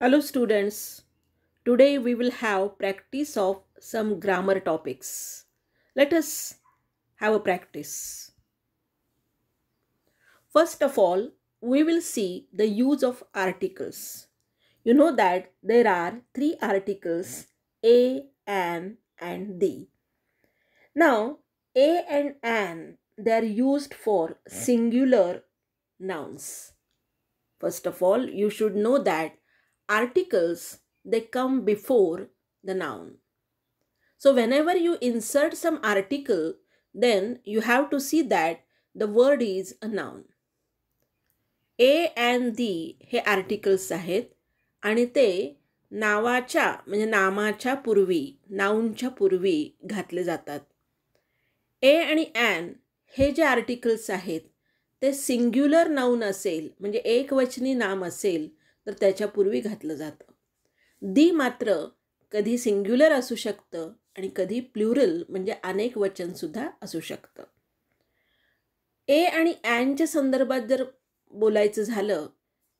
Hello students. Today we will have practice of some grammar topics. Let us have a practice. First of all, we will see the use of articles. You know that there are three articles a, and the. Now, a and an they are used for singular nouns. First of all, you should know that articles they come before the noun. So whenever you insert some article, then you have to see that the word is a noun. A and the हे articles आहेत आणि ते नावाच्या म्हणजे नामाच्या पूर्वी नाउनच्या पूर्वी घातले जातात. ए आणि ॲन हे जे आर्टिकल्स आहेत ते सिंग्युलर नाउन असेल म्हणजे एकवचनी नाम असेल तर त्याच्यापूर्वी घातलं जातं. दी मात्र कधी सिंग्युलर असू शकतं आणि कधी प्लुरल म्हणजे अनेक वचनसुद्धा असू शकतं. ए आणि ॲनच्या संदर्भात जर बोलायचं झालं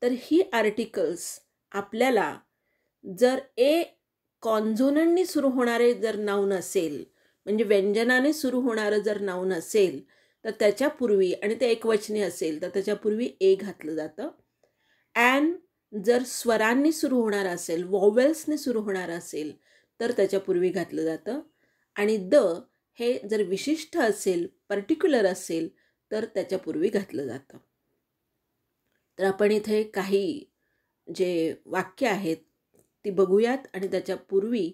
तर ही आर्टिकल्स आपल्याला जर ए कॉन्झोनंटनी सुरू होणारे जर नाउन असेल म्हणजे व्यंजनाने सुरू होणारं जर नाउन असेल तर त्याच्यापूर्वी आणि ते एकवचनी असेल तर त्याच्यापूर्वी ए घातलं जातं. ॲन जर स्वरांनी सुरू होणार असेल वॉवेल्सने सुरू होणार असेल तर त्याच्यापूर्वी घातलं जातं. आणि द हे जर विशिष्ट असेल पर्टिक्युलर असेल तर त्याच्यापूर्वी घातलं जातं. तर आपण इथे काही जे वाक्य आहेत ती बघूयात आणि त्याच्यापूर्वी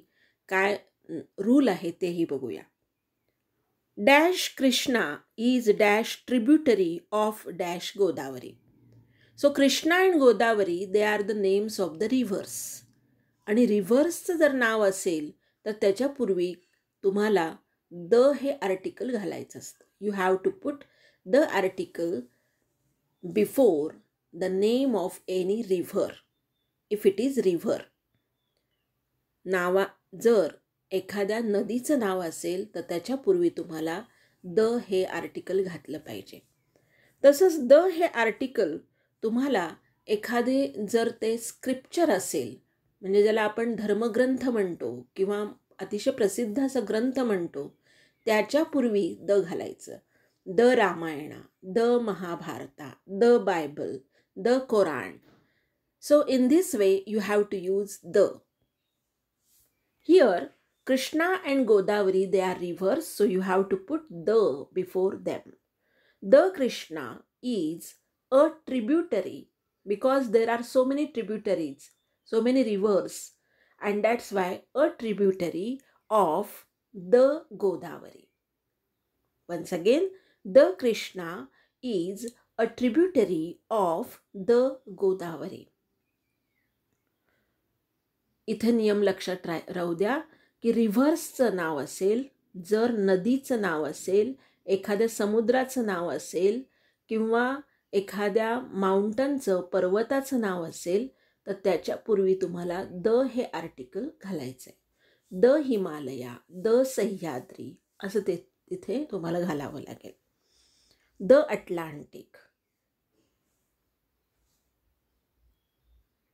काय रूल आहे तेही बघूया. Dash Krishna is dash tributary of dash Godavari. So Krishna and Godavari they are the names of the reverse. आणि रिव्हर्सचं जर नाव असेल तर त्याच्यापूर्वी तुम्हाला द हे आर्टिकल घालायचं असतं. You have to put the article before the name of any river if it is river. जर एखाद्या नदीचं नाव असेल तर त्याच्यापूर्वी तुम्हाला द हे आर्टिकल घातलं पाहिजे. तसंच द हे आर्टिकल तुम्हाला एखादे जर ते स्क्रिप्चर असेल म्हणजे ज्याला आपण धर्मग्रंथ म्हणतो किंवा अतिशय प्रसिद्ध असा ग्रंथ म्हणतो त्याच्यापूर्वी द घालायचं. The Ramayana, the Mahabharata, the Bible, the Koran. So in this way you have to use the. Here, Krishna and Godavari, they are rivers, so you have to put the before them. The Krishna is a tributary because there are so many tributaries, so many rivers, and that's why a tributary of the Godavari. Once again, the Krishna is a tributary of the Godavari. इथे नियम लक्षात राहू द्या की रिव्हर्सचं नाव असेल, जर नदीचं नाव असेल, एखाद्या समुद्राचं नाव असेल किंवा एखाद्या माउंटनचं पर्वताचं नाव असेल तर त्याच्यापूर्वी तुम्हाला द हे आर्टिकल घालायचं आहे. द हिमालया, द सह्याद्री असं ते तिथे तुम्हाला घालावं लागेल. The Atlantic.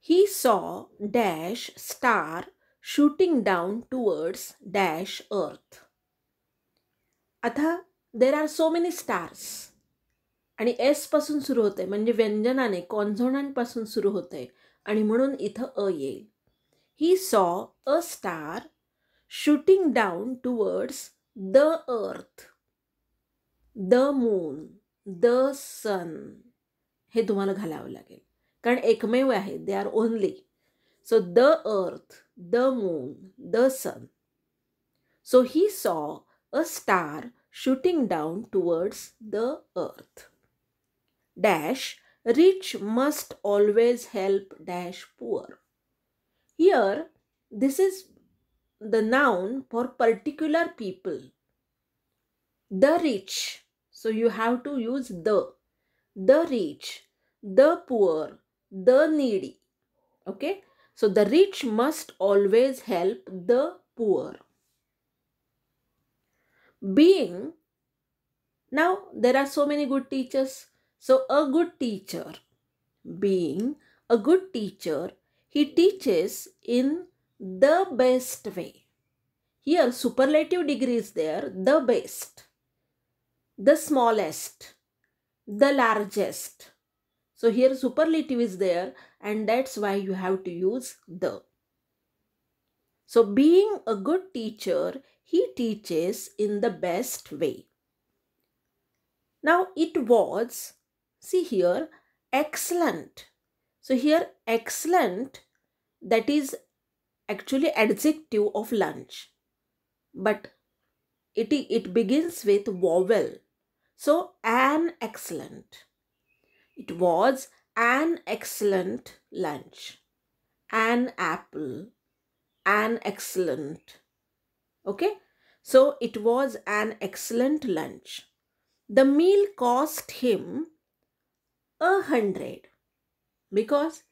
He saw dash star shooting down towards dash earth. आता there are so many stars आणि एस पासून सुरू होते म्हणजे व्यंजनाने कॉन्झोनंटपासून सुरू होते आणि म्हणून इथं अ येईल. He saw a star shooting down towards the earth, the moon, the sun. हे तुम्हाला घालावं लागेल कारण एकमेव आहे. They are only. So the earth, the moon, the sun. So he saw a star shooting down towards the earth. Dash rich must always help dash poor. Here this is the noun for particular people. The rich. So you have to use the. The rich, the poor, the needy. Okay, so the rich must always help the poor. Being, now there are so many good teachers, so a good teacher. Being a good teacher, He teaches in the best way. Here superlative degree is there, the best, the smallest, the largest. So here superlative is there, and that's why you have to use the. So being a good teacher, he teaches in the best way. Now it was, see here, excellent. So here excellent, that is actually adjective of lunch, but it begins with vowel. So an excellent. It was an excellent lunch. An apple. An excellent. Okay. So it was an excellent lunch. The meal cost him 100 because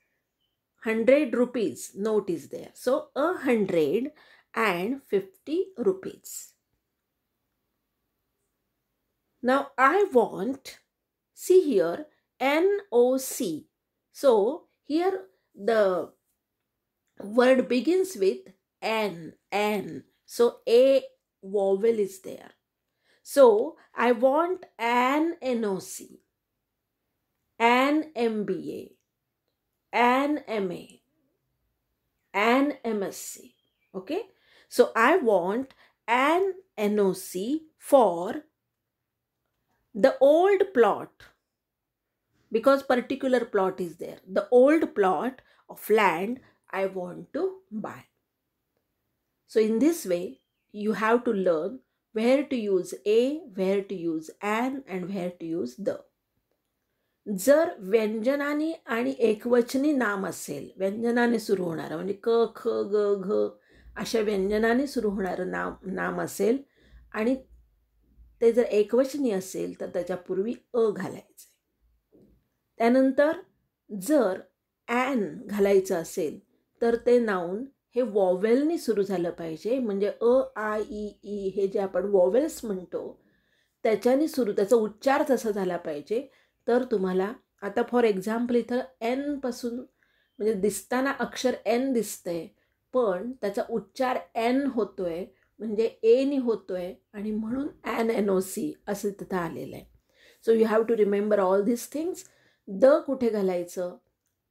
100 rupees note is there. So 150 rupees. Now I want, see here, NOC. So here the word begins with N. So a vowel is there. So I want an NOC, an MBA, an MA, an MSc. Okay. So I want an NOC for the old plot, because particular plot is there. The old plot of land I want to buy. So in this way, you have to learn where to use a, where to use an, and where to use the. जर व्यंजनाने आणि एकवचनी नाम असेल, व्यंजनाने सुरू होणारं म्हणजे क ख ग घ अशा व्यंजनाने सुरू होणारं नाम असेल आणि ते जर एकवचनी असेल तर त्याच्यापूर्वी अ घालायचे. त्यानंतर जर ॲन घालायचं असेल तर ते नाऊन हे वॉवेलनी सुरू झालं पाहिजे. म्हणजे अ आ इ ई हे जे आपण वॉवेल्स म्हणतो त्याच्याने सुरू, त्याचा उच्चार तसा झाला पाहिजे. तर तुम्हाला आता फॉर एक्झाम्पल इथं एन पासून म्हणजे दिसताना अक्षर एन दिसतंय, पण त्याचा उच्चार एन होतोय म्हणजे एनी होतोय आणि म्हणून NOC असं तिथं आलेलं आहे. So you have to remember all this things. The कुठे घालायचं,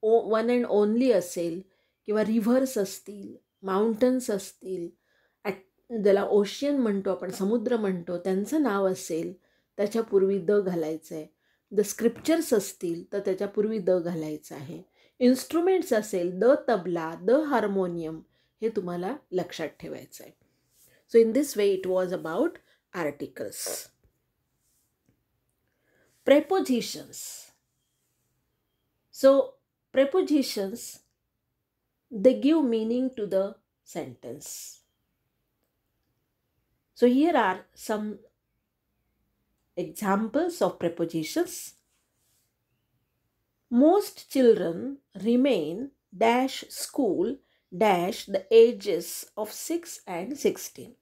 वन अँड ओनली असेल किंवा रिव्हर्स असतील, माउंटन्स असतील, ज्याला ओशियन म्हणतो आपण, समुद्र म्हणतो, त्यांचं नाव असेल त्याच्यापूर्वी द घालायचं आहे. द स्क्रिप्चर्स असतील तर त्याच्यापूर्वी द घालायचं आहे. इन्स्ट्रुमेंट्स असेल द तबला, द हार्मोनियम, हे तुम्हाला लक्षात ठेवायचं आहे. So in this way it was about articles. Prepositions. So prepositions, they give meaning to the sentence. So here are some examples of prepositions. Most children remain dash school dash the ages of 6 and 16.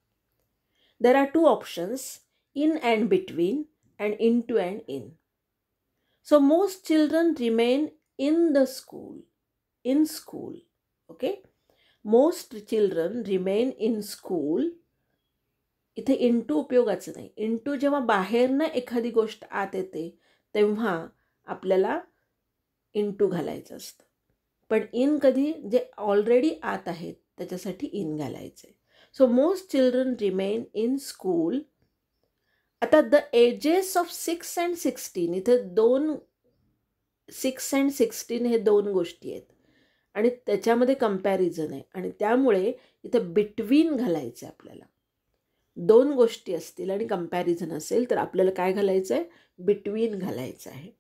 There are two options, in and between and into and in. So most children remain in the school, in school. Okay, most children remain in school. इथे into उपयोगाचं नाही. Into जेव्हा बाहेरनं एखादी गोष्ट आत येते तेव्हा आपल्याला इंटू घालायचं असतं, पण इन कधी जे ऑलरेडी आत आहेत त्याच्यासाठी इन घालायचे. So most children remain in school. आता द एजेस ऑफ 6 and 16, इथे 6 and 16 हे दोन गोष्टी आहेत आणि त्याच्यामध्ये कंपॅरिझन आहे आणि त्यामुळे इथं बिटवीन घालायचं आहे आपल्याला. दोन गोष्टी असतील आणि कंपॅरिझन असेल तर आपल्याला काय घालायचं आहे, बिटवीन घालायचं आहे.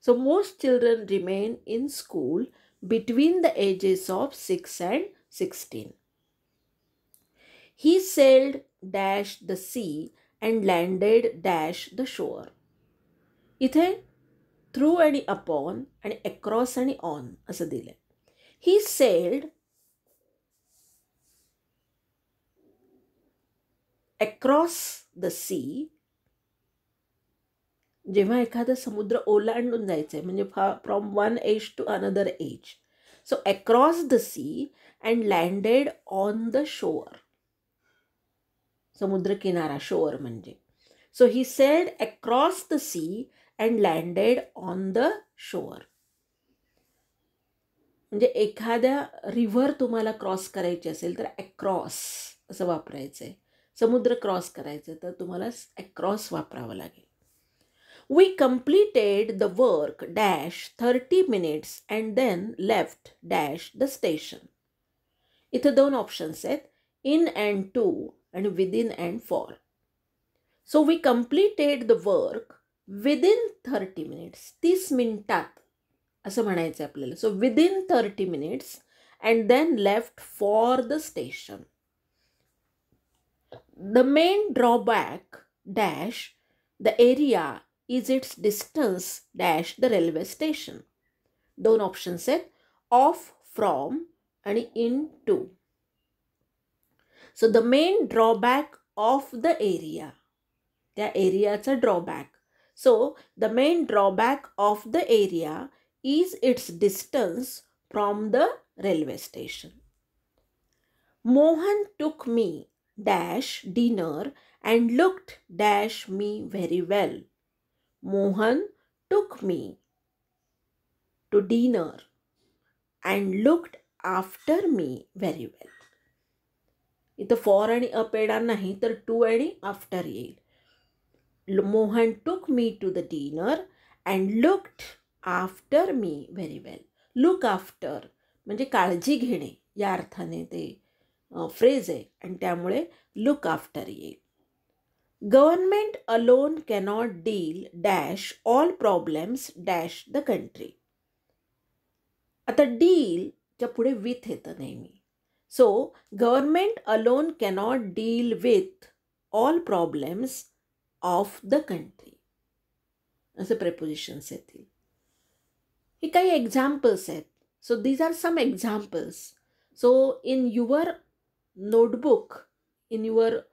So most children remain in school between the ages of 6 and 16. He sailed dash the sea and landed dash the shore. इथे थ्रू आणि अपॉन आणि अक्रॉस आणि ऑन असं दिलं आहे. ही सेल्ड अक्रॉस द सी. जेव्हा एखादा समुद्र ओलांडून जायचं आहे म्हणजे from one edge to another edge, So across the sea and landed on the shore. समुद्र किनारा, shore म्हणजे. So he sailed across the sea and landed on the shore. म्हणजे एखाद्या रिव्हर तुम्हाला क्रॉस करायची असेल तर अक्रॉस असं वापरायचं आहे. समुद्र क्रॉस करायचं तर तुम्हाला अक्रॉस वापरावं लागेल. We completed the work dash 30 minutes and then left dash the station. इथं दोन ऑप्शन्स आहेत, in and to आणि within and for. So we completed the work within 30 minutes. 30 मिनिटात असं म्हणायचं आपल्याला. So within 30 minutes and then left for the station. The main drawback dash the area is its distance dash the railway station. दोन options आहेत, off from आणि into. So the main drawback of the area, त्या एरियाचा drawback. So the main drawback of the area is its distance from the railway station. Mohan took me dash dinner and looked dash me very well. Mohan took me to dinner and looked after me very well. इथं for आणि up येणार नाही तर to आणि after येईल. Mohan took me to the dinner and looked after me very well. Look after म्हणजे काळजी घेणे या अर्थाने ते फ्रेज आहे आणि त्यामुळे लुक आफ्टर येईल. Government alone cannot deal dash all problems dash the country. आता डीलच्या पुढे विथ येतं नेहमी. So government alone cannot deal with all problems of the country असे प्रेपोजिशन्स येतील. हे काही एक्झाम्पल्स आहेत. So these are some examples. So in your notebook, in your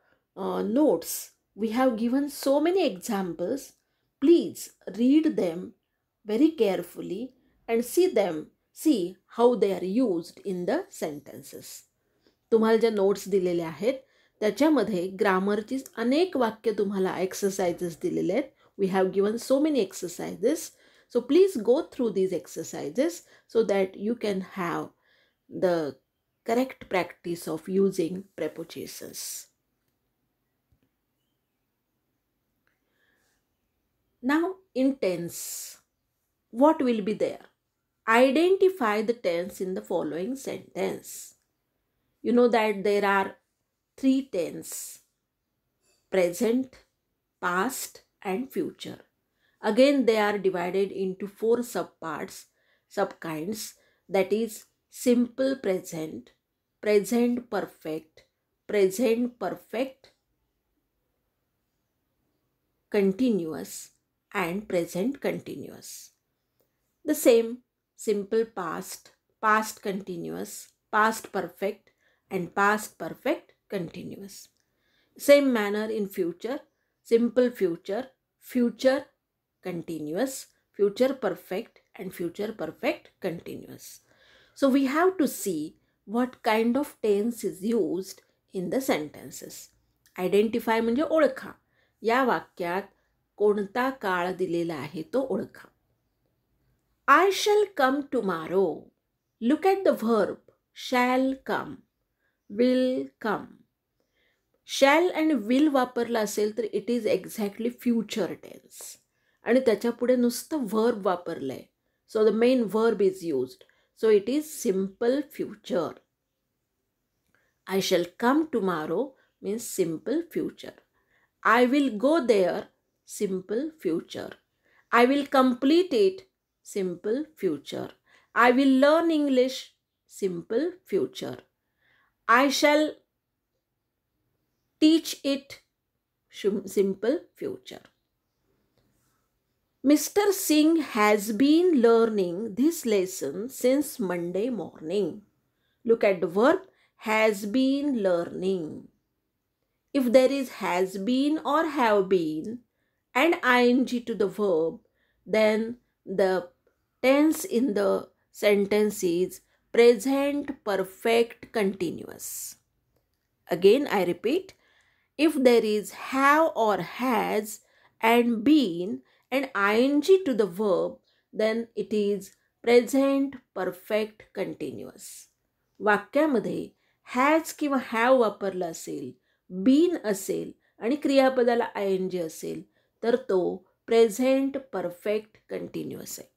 notes, we have given so many examples. Please read them very carefully and see how they are used in the sentences. तुम्हाला ज्या notes दिलेल्या आहेत त्याच्यामध्ये ग्रामरची अनेक वाक्य तुम्हाला exercises दिलेले आहेत. We have given so many exercises. So please go through these exercises so that you can have the correct practice of using prepositions. Now in tense, what will be there? Identify the tense in the following sentence. You know that there are 3 tense: present, past and future. Again they are divided into 4 subkinds, that is simple present, present perfect, present perfect continuous and present continuous. The same simple past, past continuous, past perfect and past perfect continuous. Same manner in future, simple future, future continuous, future perfect and future perfect continuous. So we have to see what kind of tense is used in the sentences. Identify म्हणजे ओळखा. या वाक्यात कोणता काळ दिलेला आहे तो ओळखा. I shall come tomorrow. Look at the verb shall come, will come. Shall and will वापरला असेल तर it is exactly future tense. आणि त्याच्या पुढे नुसतं verb वापरलंय. So the main verb is used. So it is simple future. I shall come tomorrow means simple future. I will go there, simple future. I will complete it, simple future. I will learn English, simple future. I shall teach it, simple future. Mr. Singh has been learning this lesson since Monday morning. Look at the verb has been learning. If there is has been or have been and ing to the verb, then the tense in the sentence is present perfect continuous. Again, I repeat, if there is have or has and been and ing to the verb, then it is present perfect continuous. वाक्यामध्ये has किंवा have वापरला असेल, bin असेल आणि क्रियापदाला ing असेल तर तो present perfect continuous आहे.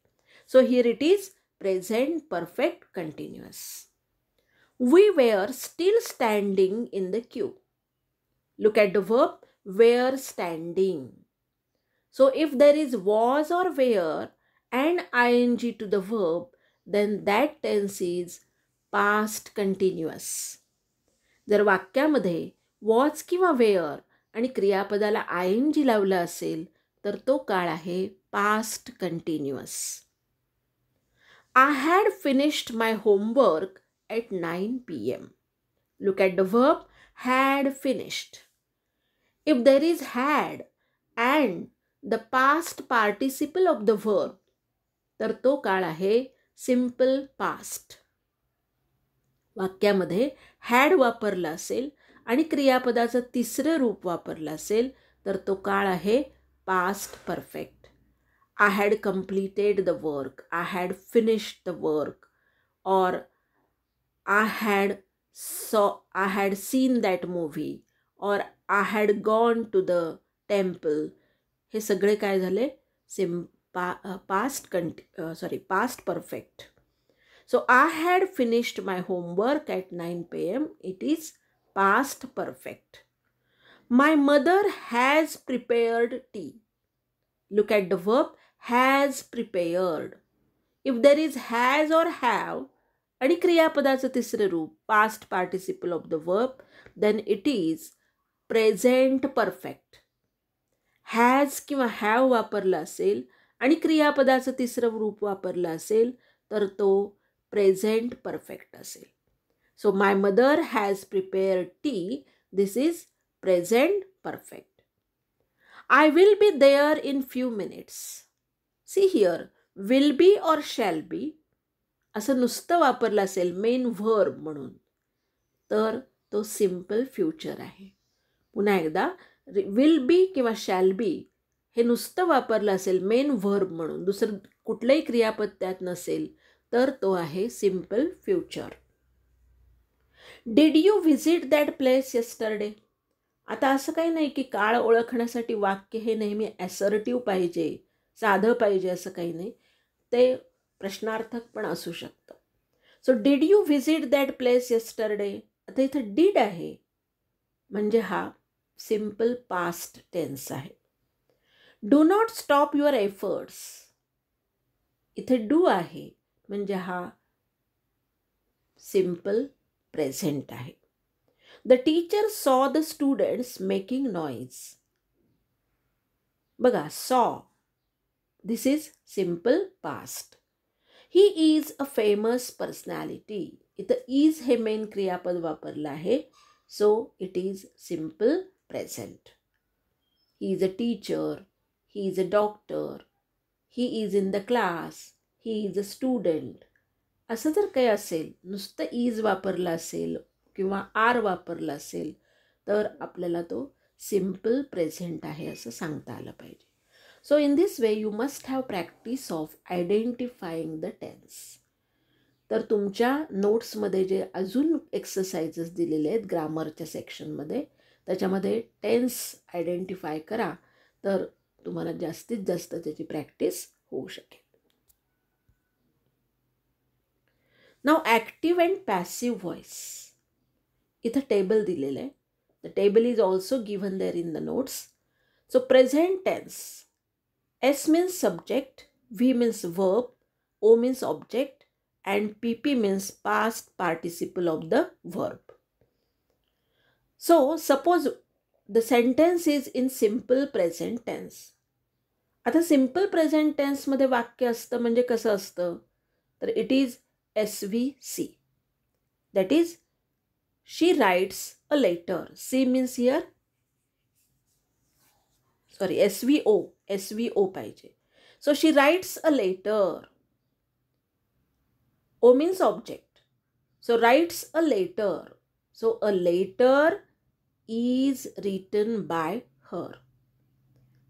So here it is present perfect continuous. We were still standing in the queue. Look at the verb were standing. So if there is was or were and ing to the verb, then that tense is past continuous. जर वाक्यामध्ये was किंवा were आणि क्रियापदाला ing लावला असेल तर तो काळ आहे past continuous. I had finished my homework at 9 p.m. Look at the verb had finished. If there is had and the past participle of the verb, तर तो काळ आहे simple past. वाक्यामध्ये had वापरला असेल आणि क्रियापदाचं तिसरं रूप वापरलं असेल तर तो काळ आहे past perfect. I had completed the work. I had finished the work. Or I had seen that movie. Or I had gone to the temple. हे सगळे काय झाले past perfect. So I had finished my homework at 9 p.m. It is past perfect. My mother has prepared tea. Look at the verb has prepared. If there is has or have आणि क्रियापदाचं तिसरं रूप past participle of the verb, then it is present perfect. has किंवा have वापरला असेल आणि क्रियापदाचं तिसरं रूप वापरलं असेल तर तो present perfect असेल. So my mother has prepared tea. This is present perfect. I will be there in few minutes. See here, will be or shall be असं नुसतं वापरलं असेल मेन व्हर्ब म्हणून तर तो सिम्पल फ्युचर आहे. पुन्हा एकदा विल बी किंवा शॅल बी हे नुसतं वापरलं असेल मेन व्हर्ब म्हणून, दुसरं कुठलंही क्रियापद त्यात नसेल तर तो आहे simple future. Did you visit that place yesterday. आता असं काही नाही की काळ ओळखण्यासाठी वाक्य हे नेहमी ॲसर्टिव्ह पाहिजे, साधं पाहिजे असं काही नाही, ते प्रश्नार्थक पण असू शकतं. So did you visit that place yesterday. आता इथं डिड आहे म्हणजे हा सिम्पल पास्ट टेन्स आहे. Do not stop your efforts. इथे डू आहे म्हणजे हा सिम्पल प्रेझेंट आहे. The teacher saw the students making noise. बघा saw. This is simple past. He is a famous personality. इथं is हे मेन क्रियापद वापरलं आहे. So it is simple present. He is a teacher. He is a doctor. He is in the class. He is a student. असं जर काही असेल, नुसतं is वापरलं असेल किंवा आर वापरला असेल तर आपल्याला तो सिम्पल प्रेझेंट आहे असं सांगता आलं पाहिजे. So in this way you must have practice of identifying the tense. तर तुमच्या नोट्समध्ये जे अजून एक्सरसाइजेस दिलेले आहेत ग्रामरच्या सेक्शनमध्ये त्याच्यामध्ये टेन्स आयडेंटिफाय करा तर तुम्हाला जास्तीत जास्त त्याची प्रॅक्टिस होऊ शकेल. Now active and passive voice. इथं टेबल दिलेलं आहे. The table is also given there in the notes. So present tense. S means subject, V means verb, O means object and P P means past participle of the verb. So suppose the sentence is in simple present tense. आता simple present टेन्समध्ये वाक्य असतं म्हणजे कसं असतं तर it is SVC. That is, she writes a letter. C means here, sorry, SVO पाहिजे. So she writes a letter. O means object. So writes a letter. So a letter is written by her.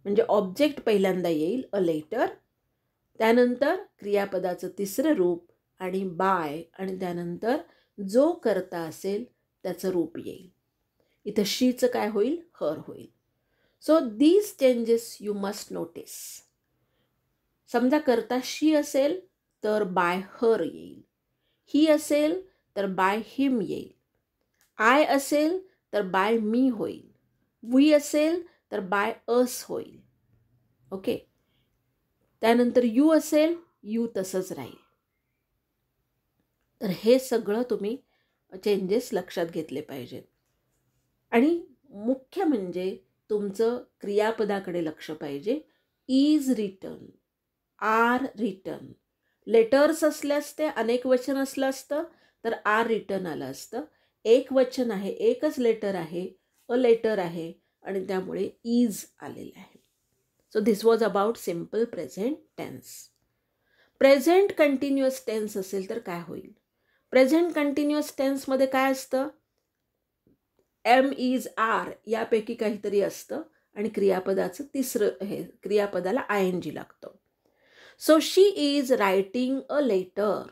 म्हणजे object पहिल्यांदा येईल a letter, त्यानंतर क्रियापदाचं तिसरं रूप आणि bye, आणि त्यानंतर जो कर्ता असेल त्याचं रूप येईल. इथं शीचं काय होईल, हर होईल. So these changes you must notice. समजा कर्ता शी असेल तर बाय हर येईल, ही असेल तर बाय हिम येईल, आय असेल तर बाय मी होईल, वी असेल तर बाय अस होईल. ओके. त्यानंतर यू असेल, यू तसंच राहील. तर हे सगळं तुम्ही चेंजेस लक्षात घेतले पाहिजेत. आणि मुख्य म्हणजे तुमचं क्रियापदाकडे लक्ष पाहिजे. Is written, are written. Letters असले असते, अनेक वचन असलं असतं तर आर रिटन आलं असतं. एक वचन आहे, एकच लेटर आहे, अ लेटर आहे, आणि त्यामुळे इज आलेलं आहे. So this was about simple present tense. Present continuous tense असेल तर काय होईल? प्रेझेंट कंटिन्युअस टेन्समध्ये काय असतं? एम इज आर यापैकी काहीतरी असतं आणि क्रियापदाचं तिसरं हे क्रियापदाला आय एन जी लागतं. So she is writing a letter.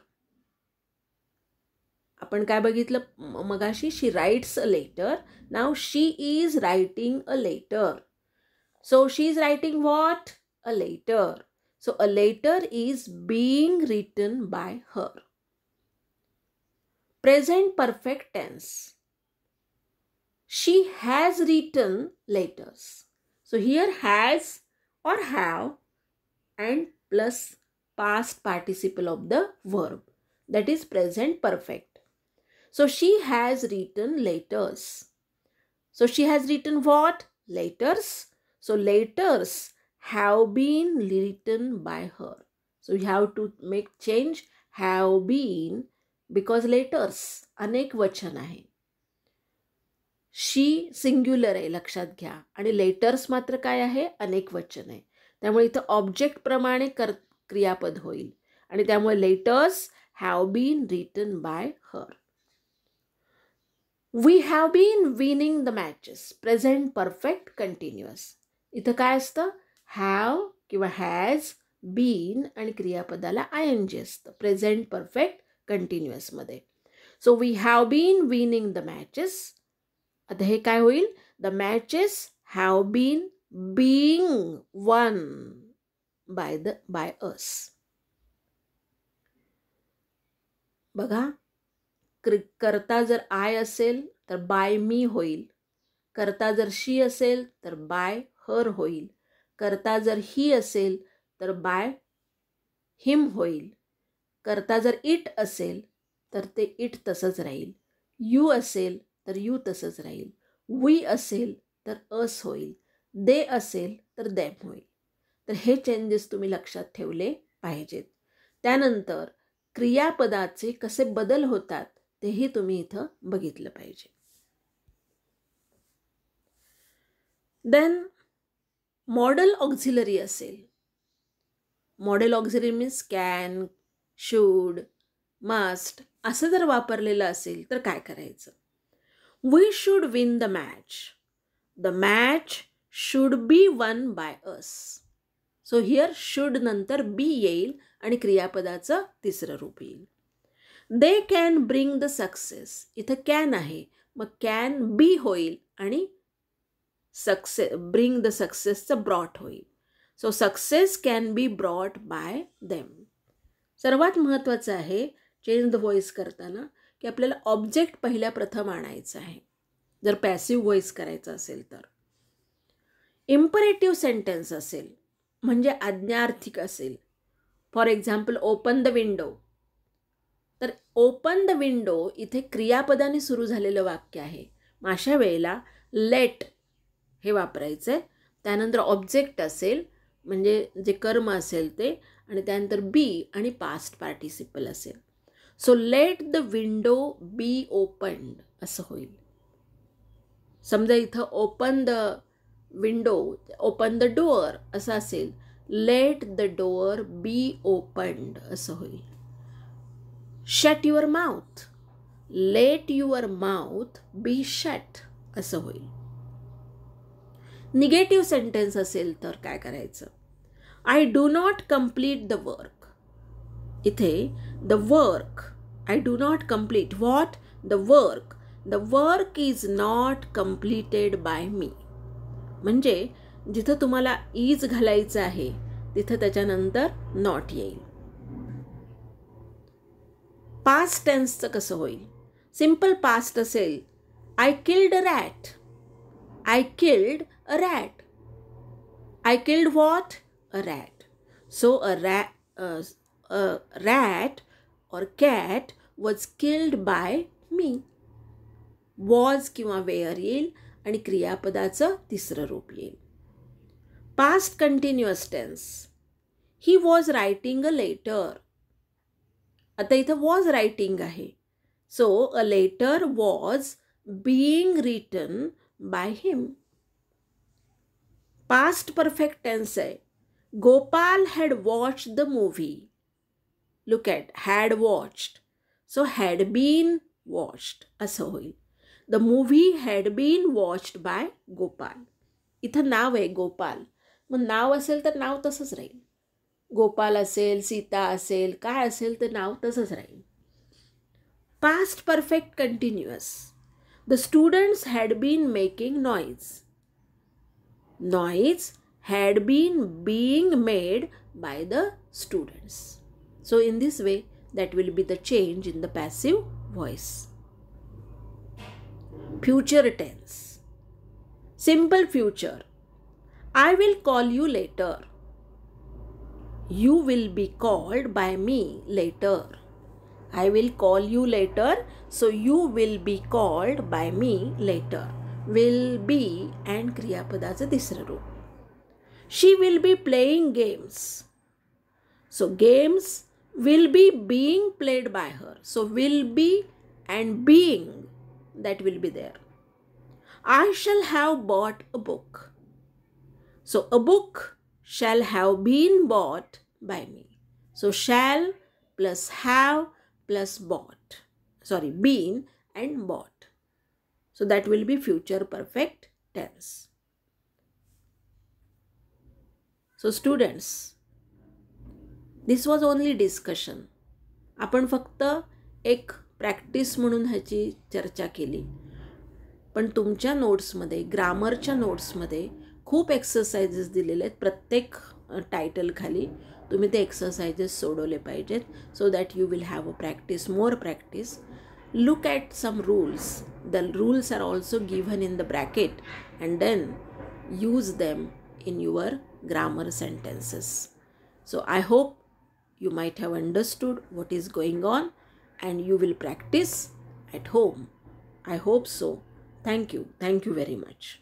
आपण काय बघितलं मगाशी? She writes a letter. Now she is writing a letter. So she is writing what? A letter. So a letter is being written by her. Present perfect tense. She has written letters. So here has or have and plus past participle of the verb, that is present perfect. So she has written letters. So she has written what? Letters. So letters have been written by her. So you have to make change have been because letters अनेक वचन आहे. शी singular आहे लक्षात घ्या, आणि letters मात्र काय आहे? अनेक वचन आहे. त्यामुळे इथं ऑब्जेक्टप्रमाणे क्रियापद होईल आणि त्यामुळे letters have been written by her. We have been winning the matches. Present perfect continuous. इथं काय असतं? हॅव किंवा हॅज, बीन आणि क्रियापदाला आय एन जी असतं प्रेझेंट परफेक्ट कंटिन्युअसमध्ये. So we have been winning the matches. आता हे काय होईल? The matches have been being won by us. बघा, कर्ता जर आय असेल तर बाय मी होईल. कर्ता जर शी असेल तर बाय हर होईल. कर्ता जर ही असेल तर बाय हिम होईल. कर्ता जर इट असेल तर ते इट तसंच राहील. यू असेल तर यू तसंच राहील. वी असेल तर अस होईल. दे असेल तर देम होईल. तर हे चेंजेस तुम्ही लक्षात ठेवले पाहिजेत. त्यानंतर क्रियापदाचे कसे बदल होतात तेही तुम्ही इथं बघितलं पाहिजे. देन मॉडेल ऑक्झिलरी असेल. Model auxiliary means can, should, must असं जर वापरलेलं असेल तर काय करायचं? We should win the match. The match should be won by us. So here should नंतर be येईल आणि क्रियापदाचं तिसरं रूप येईल. They can bring the success. इथं can आहे, मग can be होईल आणि bring the successचं brought होईल. So success can be brought by them. सर्वात महत्त्वाचं आहे चेंज द व्हॉइस करताना की आपल्याला ऑब्जेक्ट पहिल्या प्रथम आणायचं आहे जर पॅसिव्ह व्हॉइस करायचं असेल तर. इम्परेटिव्ह सेंटेन्स असेल म्हणजे आज्ञार्थक असेल. For example open the window. तर ओपन द विंडो इथे क्रियापदाने सुरू झालेलं वाक्य आहे. अशा वेळेला लेट हे वापरायचं आहे. त्यानंतर ऑब्जेक्ट असेल म्हणजे जे कर्म असेल ते, आणि त्यानंतर बी आणि पास्ट पार्टिसिपल असेल. So let the window be opened असं होईल. समजा इथं open the window, open the door असं असेल, let the door be opened असं होईल. Shut your mouth. Let your mouth be shut असं होईल. निगेटिव्ह सेंटेन्स असेल तर काय करायचं? I do not complete the work. इथे the work, I do not complete what? The work. The work is not completed bye मी. म्हणजे जिथं तुम्हाला इज घालायचं आहे तिथं त्याच्यानंतर नॉट येईल. पास्ट टेन्सचं कसं होईल? सिम्पल पास्ट असेल, I killed a rat. I killed a rat. I killed what? A rat. So a rat or cat was killed by me. was किंवा where येईल आणि क्रियापदाचं तिसरं रूप येईल. Past continuous tense, he was writing a letter. आता इथं was writing आहे, so a letter was being written by him. Past perfect tense आहे, Gopal had watched the movie. Look at had watched. So had been watched असं होईल. The movie had been watched by Gopal. इथं नाव आहे गोपाल, मग नाव असेल तर नाव तसंच राहील. गोपाल असेल, सीता असेल, काय असेल तर नाव तसंच राहील. Past perfect continuous, the students had been making noise. Noise had been being made by the students. So in this way, that will be the change in the passive voice. Future tense. Simple future. I will call you later. You will be called by me later. I will call you later. So you will be called by me later. Will be and क्रियापदाचं तिसरं रूप. She will be playing games. So games will be being played by her. So will be and being, that will be there. I shall have bought a book. So a book shall have been bought by me. So shall plus have plus bought. Sorry, been and bought. So that will be future perfect tense. So students, this was only discussion. आपण फक्त एक practice म्हणून ह्याची चर्चा केली. पण तुमच्या नोट्समध्ये, ग्रामरच्या नोट्समध्ये खूप एक्सरसाइजेस दिलेले आहेत. प्रत्येक टायटल खाली तुम्ही ते एक्सरसाइजेस सोडवले पाहिजेत, so that you will have a practice, more practice. Look at some rules. The rules are also given in the bracket, and then use them in your grammar sentences. So I hope you might have understood what is going on and you will practice at home. I hope so. Thank you. Thank you very much.